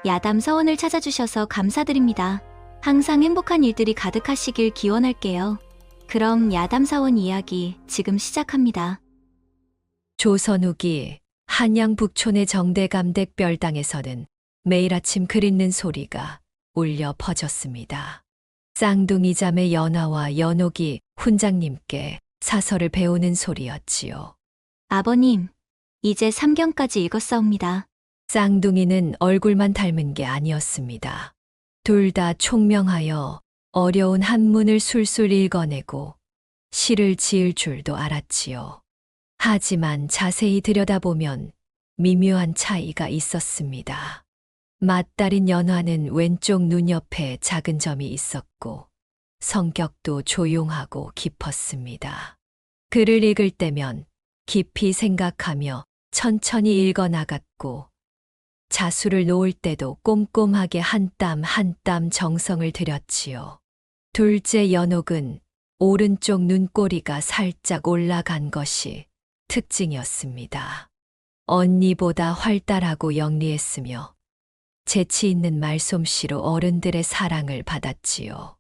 야담 서원을 찾아주셔서 감사드립니다. 항상 행복한 일들이 가득하시길 기원할게요. 그럼 야담 사원 이야기 지금 시작합니다. 조선 후기 한양 북촌의 정대감댁 별당에서는 매일 아침 글 읽는 소리가 울려 퍼졌습니다. 쌍둥이 자매 연화와 연옥이 훈장님께 사설을 배우는 소리였지요. 아버님, 이제 3경까지 읽었사옵니다. 쌍둥이는 얼굴만 닮은 게 아니었습니다. 둘 다 총명하여 어려운 한문을 술술 읽어내고 시를 지을 줄도 알았지요. 하지만 자세히 들여다보면 미묘한 차이가 있었습니다. 맏딸인 연화는 왼쪽 눈 옆에 작은 점이 있었고 성격도 조용하고 깊었습니다. 글을 읽을 때면 깊이 생각하며 천천히 읽어 나갔고 자수를 놓을 때도 꼼꼼하게 한 땀 한 땀 정성을 들였지요. 둘째 연옥은 오른쪽 눈꼬리가 살짝 올라간 것이 특징이었습니다. 언니보다 활달하고 영리했으며 재치 있는 말솜씨로 어른들의 사랑을 받았지요.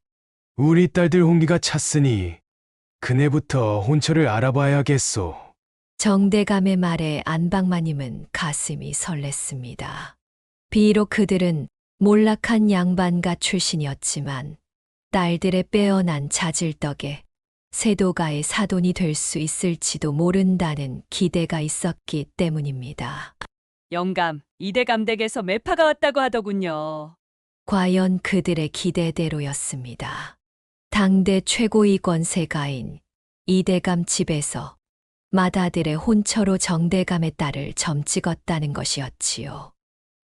우리 딸들 홍기가 찼으니 그네부터 혼처를 알아봐야겠소. 정대감의 말에 안방마님은 가슴이 설렜습니다. 비록 그들은 몰락한 양반가 출신이었지만 딸들의 빼어난 자질 덕에 세도가의 사돈이 될 수 있을지도 모른다는 기대가 있었기 때문입니다. 영감, 이대감댁에서 매파가 왔다고 하더군요. 과연 그들의 기대대로였습니다. 당대 최고위 권세가인 이대감 집에서 맏아들의 혼처로 정대감의 딸을 점찍었다는 것이었지요.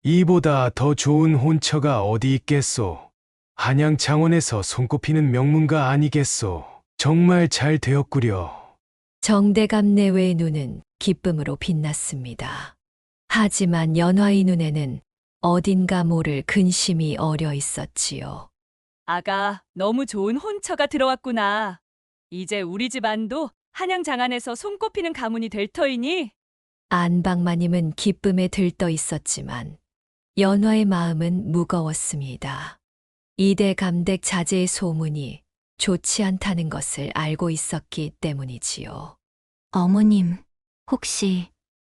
이보다 더 좋은 혼처가 어디 있겠소. 한양 창원에서 손꼽히는 명문가 아니겠소. 정말 잘 되었구려. 정대감 내외의 눈은 기쁨으로 빛났습니다. 하지만 연화의 눈에는 어딘가 모를 근심이 어려 있었지요. 아가, 너무 좋은 혼처가 들어왔구나. 이제 우리 집안도 한양 장안에서 손꼽히는 가문이 될 터이니? 안방마님은 기쁨에 들떠 있었지만 연화의 마음은 무거웠습니다. 이대 감댁 자제의 소문이 좋지 않다는 것을 알고 있었기 때문이지요. 어머님, 혹시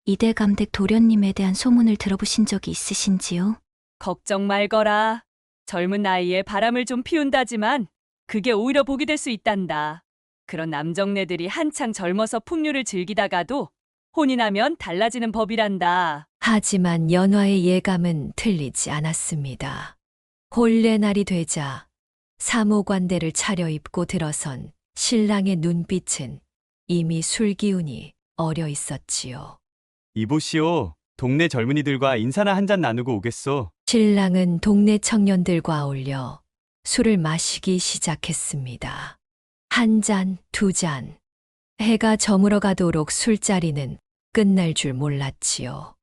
이대감댁 도련님에 대한 소문을 들어보신 적이 있으신지요? 걱정 말거라. 젊은 나이에 바람을 좀 피운다지만 그게 오히려 복이 될 수 있단다. 그런 남정네들이 한창 젊어서 풍류를 즐기다가도 혼이 나면 달라지는 법이란다. 하지만 연화의 예감은 틀리지 않았습니다. 혼례날이 되자 사모관대를 차려입고 들어선 신랑의 눈빛은 이미 술기운이 어려 있었지요. 이보시오. 동네 젊은이들과 인사나 한잔 나누고 오겠소. 신랑은 동네 청년들과 어울려 술을 마시기 시작했습니다. 한 잔, 두 잔. 해가 저물어 가도록 술자리는 끝날 줄 몰랐지요.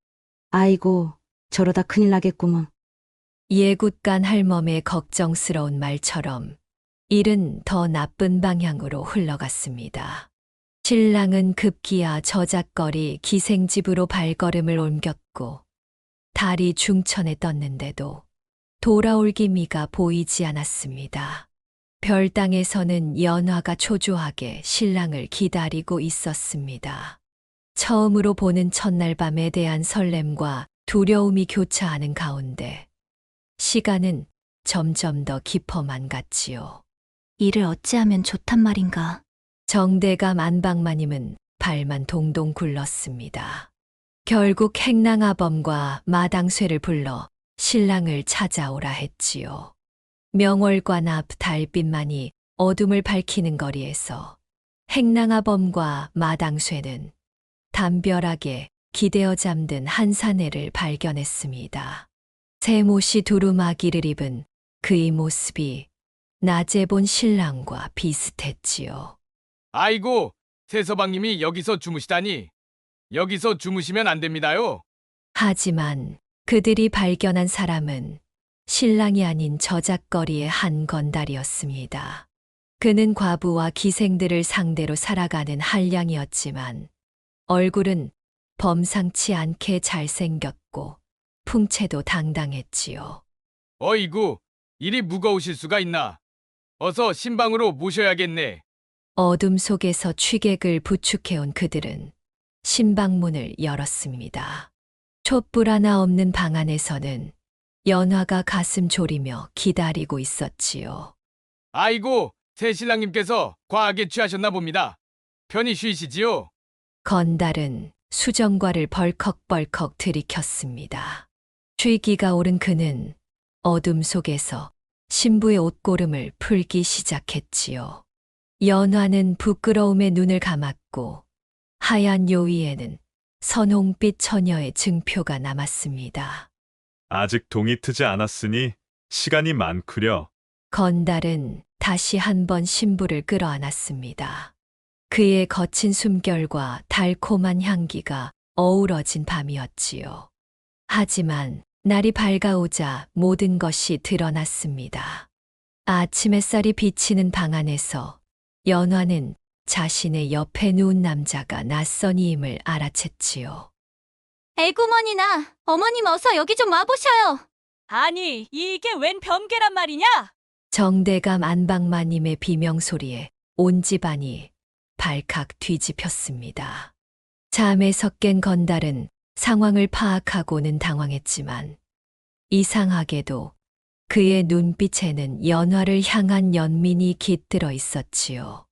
아이고, 저러다 큰일 나겠구먼. 예굿간 할멈의 걱정스러운 말처럼 일은 더 나쁜 방향으로 흘러갔습니다. 신랑은 급기야 저작거리 기생집으로 발걸음을 옮겼고 달이 중천에 떴는데도 돌아올 기미가 보이지 않았습니다. 별당에서는 연화가 초조하게 신랑을 기다리고 있었습니다. 처음으로 보는 첫날 밤에 대한 설렘과 두려움이 교차하는 가운데 시간은 점점 더 깊어만 갔지요. 일을 어찌하면 좋단 말인가. 정대감 안방마님은 발만 동동 굴렀습니다. 결국 행랑아범과 마당쇠를 불러 신랑을 찾아오라 했지요. 명월관 앞 달빛만이 어둠을 밝히는 거리에서 행랑아범과 마당쇠는 담벼락에 기대어 잠든 한 사내를 발견했습니다. 새못이 두루마기를 입은 그의 모습이 낮에 본 신랑과 비슷했지요. 아이고, 새서방님이 여기서 주무시다니. 여기서 주무시면 안 됩니다요. 하지만 그들이 발견한 사람은 신랑이 아닌 저작거리의 한 건달이었습니다. 그는 과부와 기생들을 상대로 살아가는 한량이었지만 얼굴은 범상치 않게 잘생겼고 풍채도 당당했지요. 어이구, 일이 무거우실 수가 있나. 어서 신방으로 모셔야겠네. 어둠 속에서 취객을 부축해온 그들은 신방문을 열었습니다. 촛불 하나 없는 방 안에서는 연화가 가슴 졸이며 기다리고 있었지요. 아이고, 새 신랑님께서 과하게 취하셨나 봅니다. 편히 쉬시지요. 건달은 수정과를 벌컥벌컥 들이켰습니다. 취기가 오른 그는 어둠 속에서 신부의 옷고름을 풀기 시작했지요. 연화는 부끄러움에 눈을 감았고 하얀 요위에는 선홍빛 처녀의 증표가 남았습니다. 아직 동이 트지 않았으니 시간이 많구려. 건달은 다시 한번 신부를 끌어안았습니다. 그의 거친 숨결과 달콤한 향기가 어우러진 밤이었지요. 하지만 날이 밝아오자 모든 것이 드러났습니다. 아침 햇살이 비치는 방 안에서 연화는 자신의 옆에 누운 남자가 낯선이임을 알아챘지요. 애구머니나 어머님 어서 여기 좀 와보셔요. 아니, 이게 웬 변계란 말이냐? 정대감 안방마님의 비명소리에 온 집안이 발칵 뒤집혔습니다. 잠에서 깬 건달은 상황을 파악하고는 당황했지만 이상하게도 그의 눈빛에는 연화를 향한 연민이 깃들어 있었지요.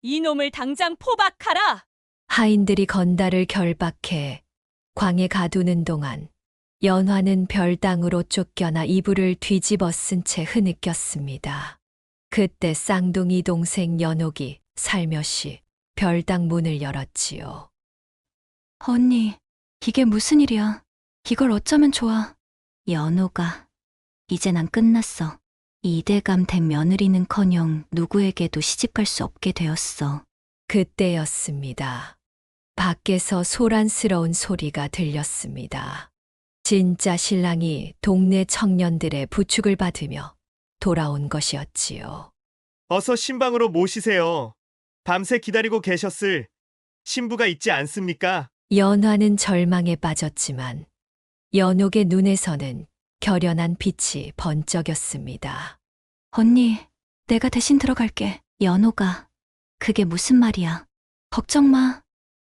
이놈을 당장 포박하라! 하인들이 건달을 결박해 광에 가두는 동안 연화는 별당으로 쫓겨나 이불을 뒤집어 쓴 채 흐느꼈습니다. 그때 쌍둥이 동생 연옥이 살며시 별당 문을 열었지요. 언니, 이게 무슨 일이야? 이걸 어쩌면 좋아. 연호가, 이제 난 끝났어. 이대감 된 며느리는커녕 누구에게도 시집갈 수 없게 되었어. 그때였습니다. 밖에서 소란스러운 소리가 들렸습니다. 진짜 신랑이 동네 청년들의 부축을 받으며 돌아온 것이었지요. 어서 신방으로 모시세요. 밤새 기다리고 계셨을 신부가 있지 않습니까? 연화는 절망에 빠졌지만 연옥의 눈에서는 결연한 빛이 번쩍였습니다. 언니, 내가 대신 들어갈게. 연호가, 그게 무슨 말이야? 걱정 마.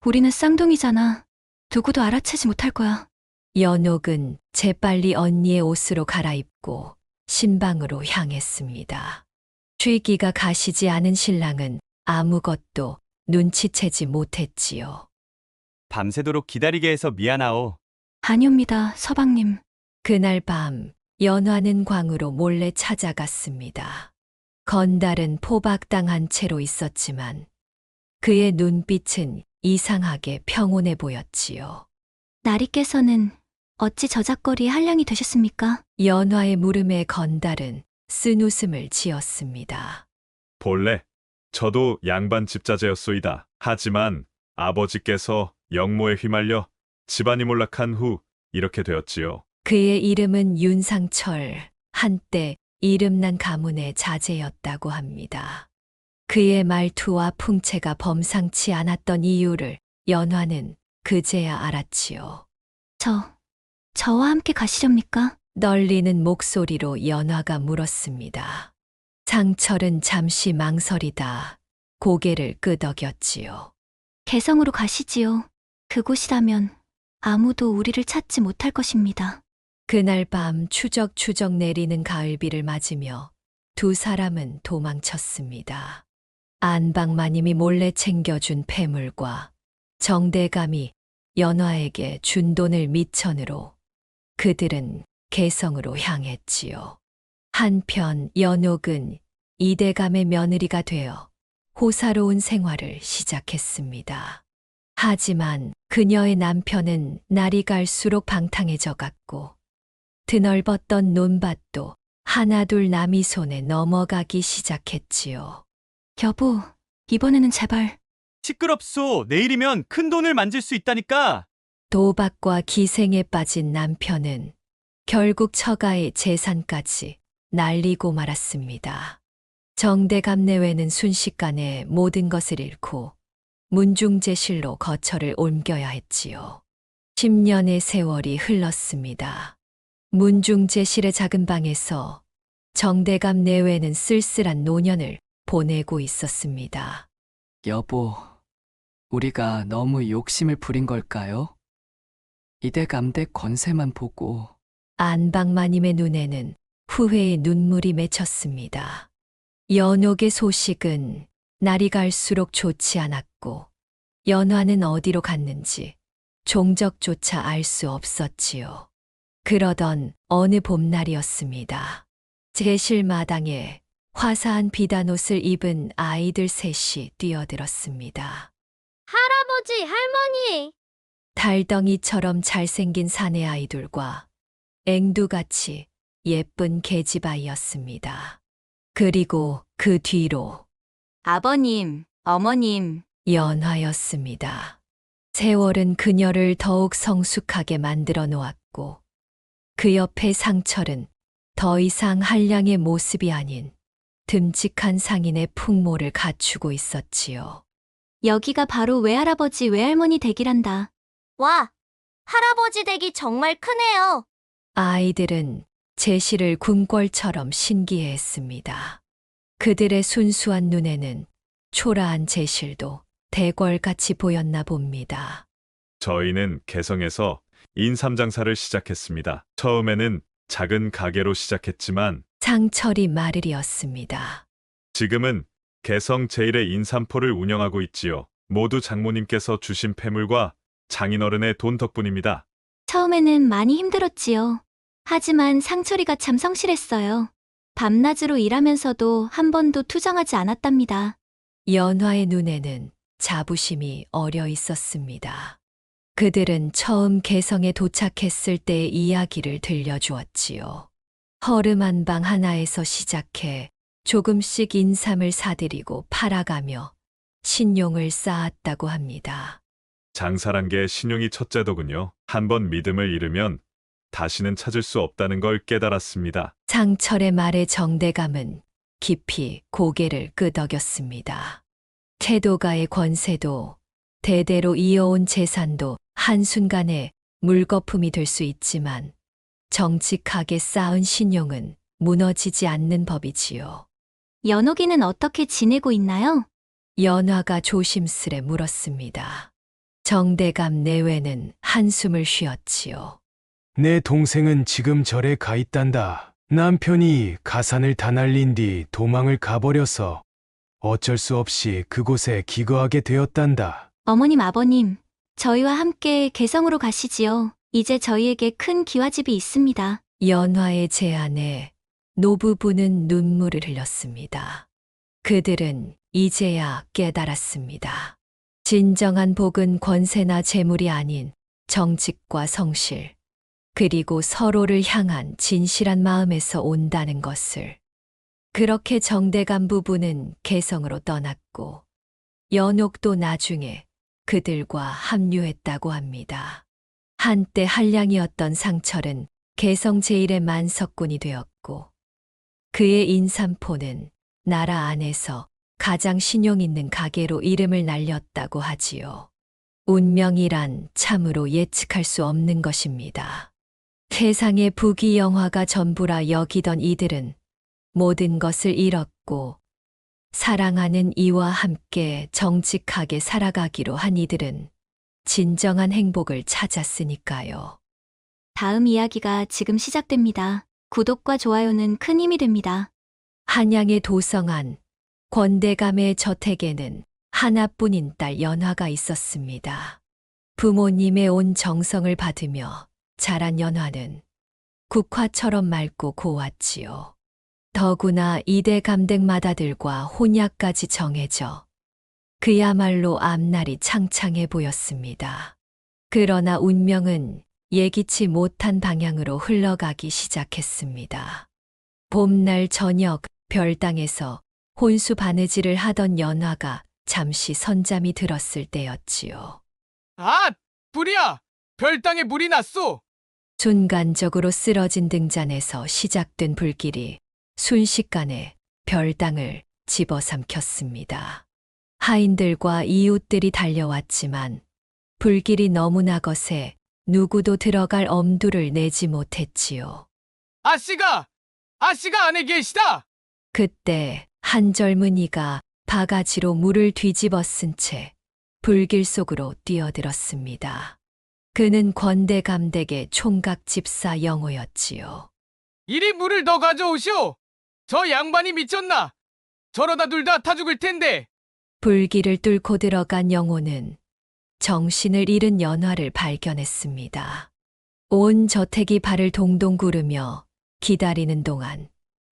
우리는 쌍둥이잖아. 누구도 알아채지 못할 거야. 연옥은 재빨리 언니의 옷으로 갈아입고 신방으로 향했습니다. 취기가 가시지 않은 신랑은 아무것도 눈치채지 못했지요. 밤새도록 기다리게 해서 미안하오. 아니옵니다, 서방님. 그날 밤 연화는 광으로 몰래 찾아갔습니다. 건달은 포박당한 채로 있었지만 그의 눈빛은 이상하게 평온해 보였지요. 날이 깨서는 어찌 저작거리에 한량이 되셨습니까? 연화의 물음에 건달은 쓴웃음을 지었습니다. 본래 저도 양반 집자재였소이다. 하지만 아버지께서 영모에 휘말려 집안이 몰락한 후 이렇게 되었지요. 그의 이름은 윤상철, 한때 이름난 가문의 자제였다고 합니다. 그의 말투와 풍채가 범상치 않았던 이유를 연화는 그제야 알았지요. 저와 함께 가시렵니까? 떨리는 목소리로 연화가 물었습니다. 상철은 잠시 망설이다 고개를 끄덕였지요. 개성으로 가시지요. 그곳이라면 아무도 우리를 찾지 못할 것입니다. 그날 밤 추적추적 내리는 가을비를 맞으며 두 사람은 도망쳤습니다. 안방마님이 몰래 챙겨준 폐물과 정대감이 연화에게 준 돈을 미천으로 그들은 개성으로 향했지요. 한편 연옥은 이대감의 며느리가 되어 호사로운 생활을 시작했습니다. 하지만 그녀의 남편은 날이 갈수록 방탕해져 갔고 드넓었던 논밭도 하나둘 남이 손에 넘어가기 시작했지요. 여보, 이번에는 제발. 시끄럽소. 내일이면 큰 돈을 만질 수 있다니까. 도박과 기생에 빠진 남편은 결국 처가의 재산까지 날리고 말았습니다. 정대감 내외는 순식간에 모든 것을 잃고 문중제실로 거처를 옮겨야 했지요. 10년의 세월이 흘렀습니다. 문중재실의 작은 방에서 정대감 내외는 쓸쓸한 노년을 보내고 있었습니다. 여보, 우리가 너무 욕심을 부린 걸까요? 이대감대 권세만 보고. 안방마님의 눈에는 후회의 눈물이 맺혔습니다. 연옥의 소식은 날이 갈수록 좋지 않았고 연화는 어디로 갔는지 종적조차 알 수 없었지요. 그러던 어느 봄날이었습니다. 제실 마당에 화사한 비단옷을 입은 아이들 셋이 뛰어들었습니다. 할아버지, 할머니! 달덩이처럼 잘생긴 사내 아이들과 앵두같이 예쁜 계집아이였습니다. 그리고 그 뒤로 아버님, 어머님. 연화였습니다. 세월은 그녀를 더욱 성숙하게 만들어 놓았고 그 옆에 상철은 더 이상 한량의 모습이 아닌 듬직한 상인의 풍모를 갖추고 있었지요. 여기가 바로 외할아버지, 외할머니 댁이란다. 와, 할아버지 댁이 정말 크네요. 아이들은 제시를 궁궐처럼 신기해했습니다. 그들의 순수한 눈에는 초라한 제실도 대궐같이 보였나 봅니다. 저희는 개성에서 인삼장사를 시작했습니다. 처음에는 작은 가게로 시작했지만 상철이 마르리였습니다. 지금은 개성 제1의 인삼포를 운영하고 있지요. 모두 장모님께서 주신 폐물과 장인어른의 돈 덕분입니다. 처음에는 많이 힘들었지요. 하지만 상철이가 참 성실했어요. 밤낮으로 일하면서도 한 번도 투정하지 않았답니다. 연화의 눈에는 자부심이 어려 있었습니다. 그들은 처음 개성에 도착했을 때의 이야기를 들려주었지요. 허름한 방 하나에서 시작해 조금씩 인삼을 사들이고 팔아가며 신용을 쌓았다고 합니다. 장사란 게 신용이 첫째더군요. 한번 믿음을 잃으면 다시는 찾을 수 없다는 걸 깨달았습니다. 상철의 말에 정대감은 깊이 고개를 끄덕였습니다. 태도가의 권세도 대대로 이어온 재산도 한순간에 물거품이 될 수 있지만 정직하게 쌓은 신용은 무너지지 않는 법이지요. 연옥이는 어떻게 지내고 있나요? 연화가 조심스레 물었습니다. 정대감 내외는 한숨을 쉬었지요. 내 동생은 지금 절에 가 있단다. 남편이 가산을 다 날린 뒤 도망을 가버려서 어쩔 수 없이 그곳에 기거하게 되었단다. 어머님, 아버님, 저희와 함께 개성으로 가시지요. 이제 저희에게 큰 기와집이 있습니다. 연화의 제안에 노부부는 눈물을 흘렸습니다. 그들은 이제야 깨달았습니다. 진정한 복은 권세나 재물이 아닌 정직과 성실, 그리고 서로를 향한 진실한 마음에서 온다는 것을. 그렇게 정대감 부부는 개성으로 떠났고 연옥도 나중에 그들과 합류했다고 합니다. 한때 한량이었던 상철은 개성 제1의 만석군이 되었고 그의 인삼포는 나라 안에서 가장 신용 있는 가게로 이름을 날렸다고 하지요. 운명이란 참으로 예측할 수 없는 것입니다. 세상의 부귀영화가 전부라 여기던 이들은 모든 것을 잃었고 사랑하는 이와 함께 정직하게 살아가기로 한 이들은 진정한 행복을 찾았으니까요. 다음 이야기가 지금 시작됩니다. 구독과 좋아요는 큰 힘이 됩니다. 한양의 도성안 권대감의 저택에는 하나뿐인 딸 연화가 있었습니다. 부모님의 온 정성을 받으며 자란 연화는 국화처럼 맑고 고왔지요. 더구나 이대 감댁마다들과 혼약까지 정해져 그야말로 앞날이 창창해 보였습니다. 그러나 운명은 예기치 못한 방향으로 흘러가기 시작했습니다. 봄날 저녁 별당에서 혼수 바느질을 하던 연화가 잠시 선잠이 들었을 때였지요. 아! 불이야! 별땅에 물이 났소! 순간적으로 쓰러진 등잔에서 시작된 불길이 순식간에 별당을 집어삼켰습니다. 하인들과 이웃들이 달려왔지만 불길이 너무나 거세 누구도 들어갈 엄두를 내지 못했지요. 아씨가 안에 계시다. 그때 한 젊은이가 바가지로 물을 뒤집어 쓴 채 불길 속으로 뛰어들었습니다. 그는 권대감댁의 총각 집사 영호였지요. 이리 물을 더 가져오시오. 저 양반이 미쳤나? 저러다 둘 다 타 죽을 텐데. 불길을 뚫고 들어간 영호는 정신을 잃은 연화를 발견했습니다. 온 저택이 발을 동동 구르며 기다리는 동안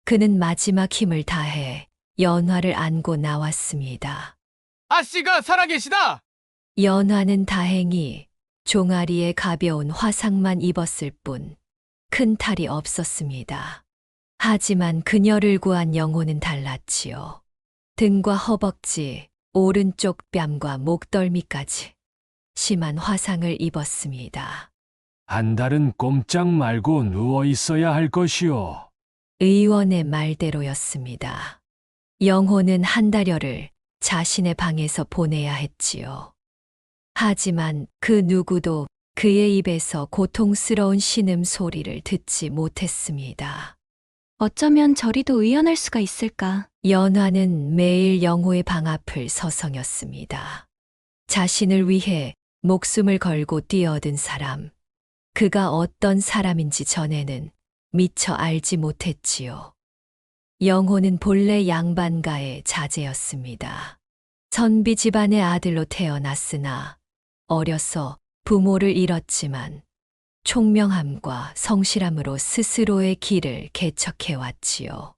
그는 마지막 힘을 다해 연화를 안고 나왔습니다. 아씨가 살아계시다. 연화는 다행히 종아리에 가벼운 화상만 입었을 뿐 큰 탈이 없었습니다. 하지만 그녀를 구한 영호는 달랐지요. 등과 허벅지, 오른쪽 뺨과 목덜미까지 심한 화상을 입었습니다. 한 달은 꼼짝 말고 누워 있어야 할 것이오. 의원의 말대로였습니다. 영호는 한 달여를 자신의 방에서 보내야 했지요. 하지만 그 누구도 그의 입에서 고통스러운 신음 소리를 듣지 못했습니다. 어쩌면 저리도 의연할 수가 있을까? 연화는 매일 영호의 방 앞을 서성였습니다. 자신을 위해 목숨을 걸고 뛰어든 사람, 그가 어떤 사람인지 전에는 미처 알지 못했지요. 영호는 본래 양반가의 자제였습니다. 선비 집안의 아들로 태어났으나 어려서 부모를 잃었지만 총명함과 성실함으로 스스로의 길을 개척해왔지요.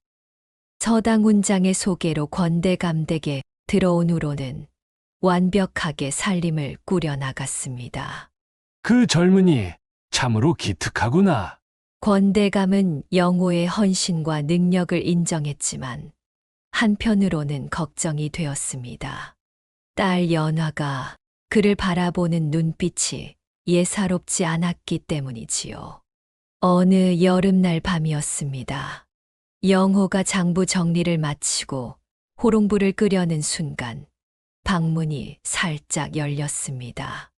서당훈장의 소개로 권대감댁에 들어온 후로는 완벽하게 살림을 꾸려나갔습니다. 그 젊은이 참으로 기특하구나. 권대감은 영호의 헌신과 능력을 인정했지만 한편으로는 걱정이 되었습니다. 딸 연화가 그를 바라보는 눈빛이 예사롭지 않았기 때문이지요. 어느 여름날 밤이었습니다. 영호가 장부 정리를 마치고 호롱불을 끄려는 순간 방문이 살짝 열렸습니다.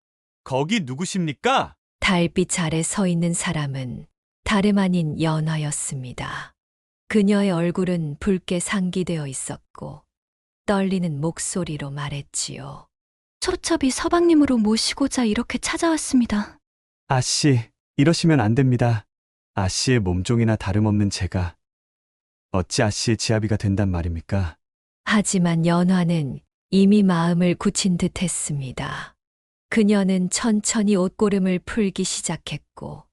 거기 누구십니까? 달빛 아래 서 있는 사람은 다름 아닌 연화였습니다. 그녀의 얼굴은 붉게 상기되어 있었고 떨리는 목소리로 말했지요. 초첩이 서방님으로 모시고자 이렇게 찾아왔습니다. 아씨, 이러시면 안 됩니다. 아씨의 몸종이나 다름없는 제가 어찌 아씨의 지아비가 된단 말입니까? 하지만 연화는 이미 마음을 굳힌 듯 했습니다. 그녀는 천천히 옷고름을 풀기 시작했고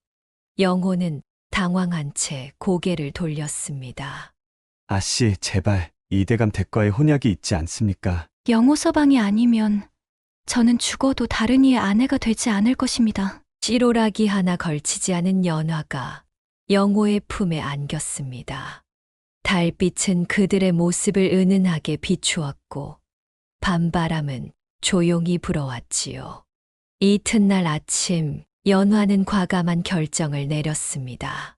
영호는 당황한 채 고개를 돌렸습니다. 아씨, 제발 이대감 댁과의 혼약이 있지 않습니까? 영호 서방이 아니면 저는 죽어도 다른 이의 아내가 되지 않을 것입니다. 찌로라기 하나 걸치지 않은 연화가 영호의 품에 안겼습니다. 달빛은 그들의 모습을 은은하게 비추었고 밤바람은 조용히 불어왔지요. 이튿날 아침 연화는 과감한 결정을 내렸습니다.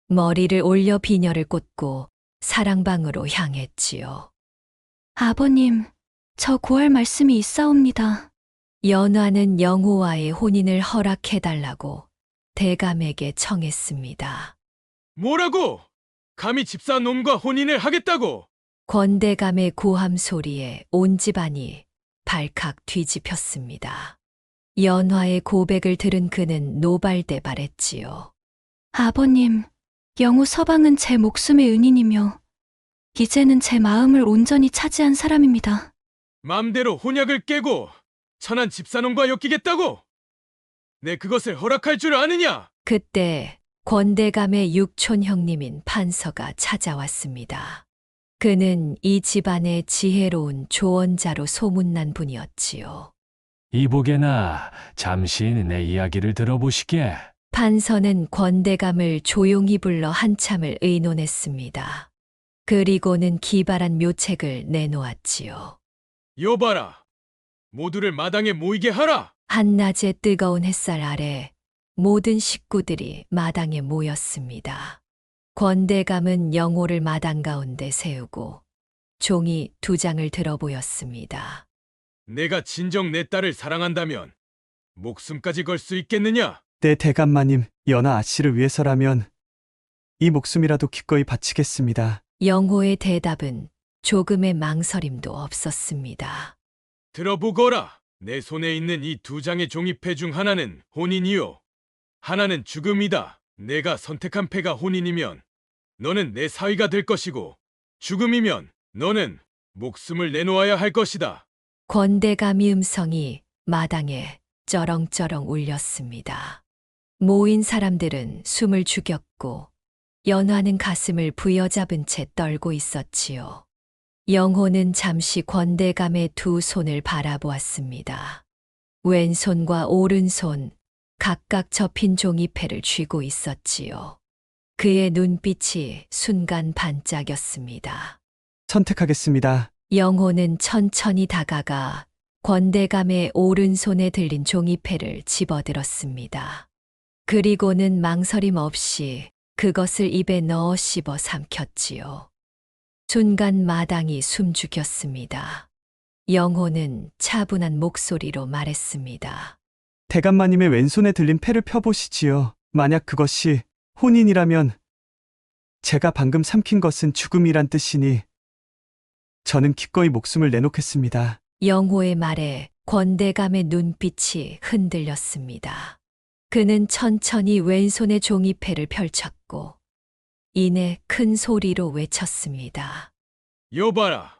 머리를 올려 비녀를 꽂고 사랑방으로 향했지요. 아버님, 저 구할 말씀이 있사옵니다. 연화는 영호와의 혼인을 허락해달라고 대감에게 청했습니다. 뭐라고? 감히 집사 놈과 혼인을 하겠다고? 권대감의 고함 소리에 온 집안이 발칵 뒤집혔습니다. 연화의 고백을 들은 그는 노발대발했지요. 아버님, 영호 서방은 제 목숨의 은인이며 이제는 제 마음을 온전히 차지한 사람입니다. 맘대로 혼약을 깨고 천한 집사놈과 엮이겠다고? 내 그것을 허락할 줄 아느냐? 그때 권대감의 육촌 형님인 판서가 찾아왔습니다. 그는 이 집안의 지혜로운 조언자로 소문난 분이었지요. 이보게나 잠시 내 이야기를 들어보시게. 판서는 권대감을 조용히 불러 한참을 의논했습니다. 그리고는 기발한 묘책을 내놓았지요. 여봐라. 모두를 마당에 모이게 하라. 한낮의 뜨거운 햇살 아래 모든 식구들이 마당에 모였습니다. 권대감은 영호를 마당 가운데 세우고 종이 2장을 들어 보였습니다. 내가 진정 내 딸을 사랑한다면 목숨까지 걸 수 있겠느냐? 네, 대감마님, 연하 아씨를 위해서라면 이 목숨이라도 기꺼이 바치겠습니다. 영호의 대답은 조금의 망설임도 없었습니다. 들어보거라. 내 손에 있는 이 두 장의 종이패 중 하나는 혼인이요. 하나는 죽음이다. 내가 선택한 패가 혼인이면 너는 내 사위가 될 것이고 죽음이면 너는 목숨을 내놓아야 할 것이다. 권대감의 음성이 마당에 쩌렁쩌렁 울렸습니다. 모인 사람들은 숨을 죽였고 연화는 가슴을 부여잡은 채 떨고 있었지요. 영호는 잠시 권대감의 두 손을 바라보았습니다. 왼손과 오른손 각각 접힌 종이패를 쥐고 있었지요. 그의 눈빛이 순간 반짝였습니다. 선택하겠습니다. 영호는 천천히 다가가 권대감의 오른손에 들린 종이패를 집어들었습니다. 그리고는 망설임 없이 그것을 입에 넣어 씹어 삼켰지요. 순간 마당이 숨죽였습니다. 영호는 차분한 목소리로 말했습니다. 대감마님의 왼손에 들린 패를 펴보시지요. 만약 그것이 혼인이라면 제가 방금 삼킨 것은 죽음이란 뜻이니 저는 기꺼이 목숨을 내놓겠습니다. 영호의 말에 권대감의 눈빛이 흔들렸습니다. 그는 천천히 왼손의 종이패를 펼쳤고 이내 큰 소리로 외쳤습니다. 여봐라.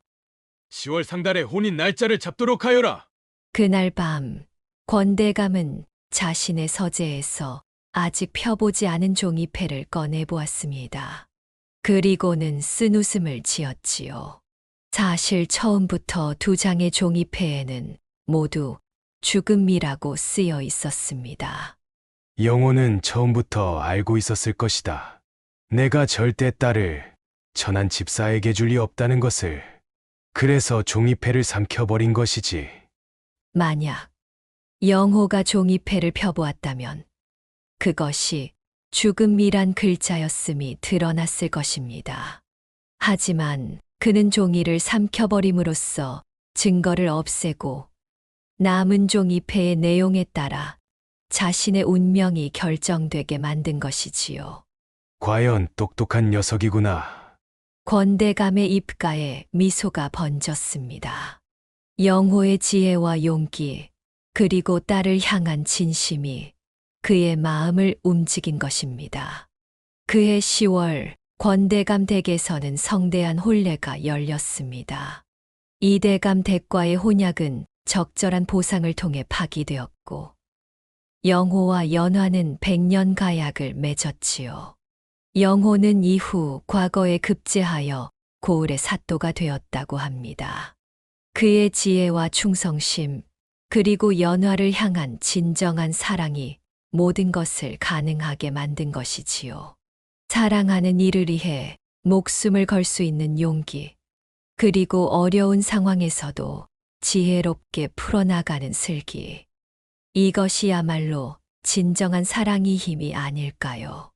10월 상달에 혼인 날짜를 잡도록 하여라. 그날 밤 권대감은 자신의 서재에서 아직 펴보지 않은 종이패를 꺼내보았습니다. 그리고는 쓴웃음을 지었지요. 사실 처음부터 두 장의 종이패에는 모두 죽음이라고 쓰여 있었습니다. 영호는 처음부터 알고 있었을 것이다. 내가 절대 딸을 천한 집사에게 줄 리 없다는 것을. 그래서 종이패를 삼켜버린 것이지. 만약 영호가 종이패를 펴보았다면 그것이 죽음이란 글자였음이 드러났을 것입니다. 하지만 그는 종이를 삼켜버림으로써 증거를 없애고 남은 종이패의 내용에 따라 자신의 운명이 결정되게 만든 것이지요. 과연 똑똑한 녀석이구나. 권대감의 입가에 미소가 번졌습니다. 영호의 지혜와 용기, 그리고 딸을 향한 진심이 그의 마음을 움직인 것입니다. 그해 10월 권대감 댁에서는 성대한 혼례가 열렸습니다. 이대감 댁과의 혼약은 적절한 보상을 통해 파기되었고 영호와 연화는 100년 가약을 맺었지요. 영호는 이후 과거에 급제하여 고을의 사또가 되었다고 합니다. 그의 지혜와 충성심, 그리고 연화를 향한 진정한 사랑이 모든 것을 가능하게 만든 것이지요. 사랑하는 이를 위해 목숨을 걸 수 있는 용기, 그리고 어려운 상황에서도 지혜롭게 풀어나가는 슬기. 이것이야말로 진정한 사랑의 힘이 아닐까요?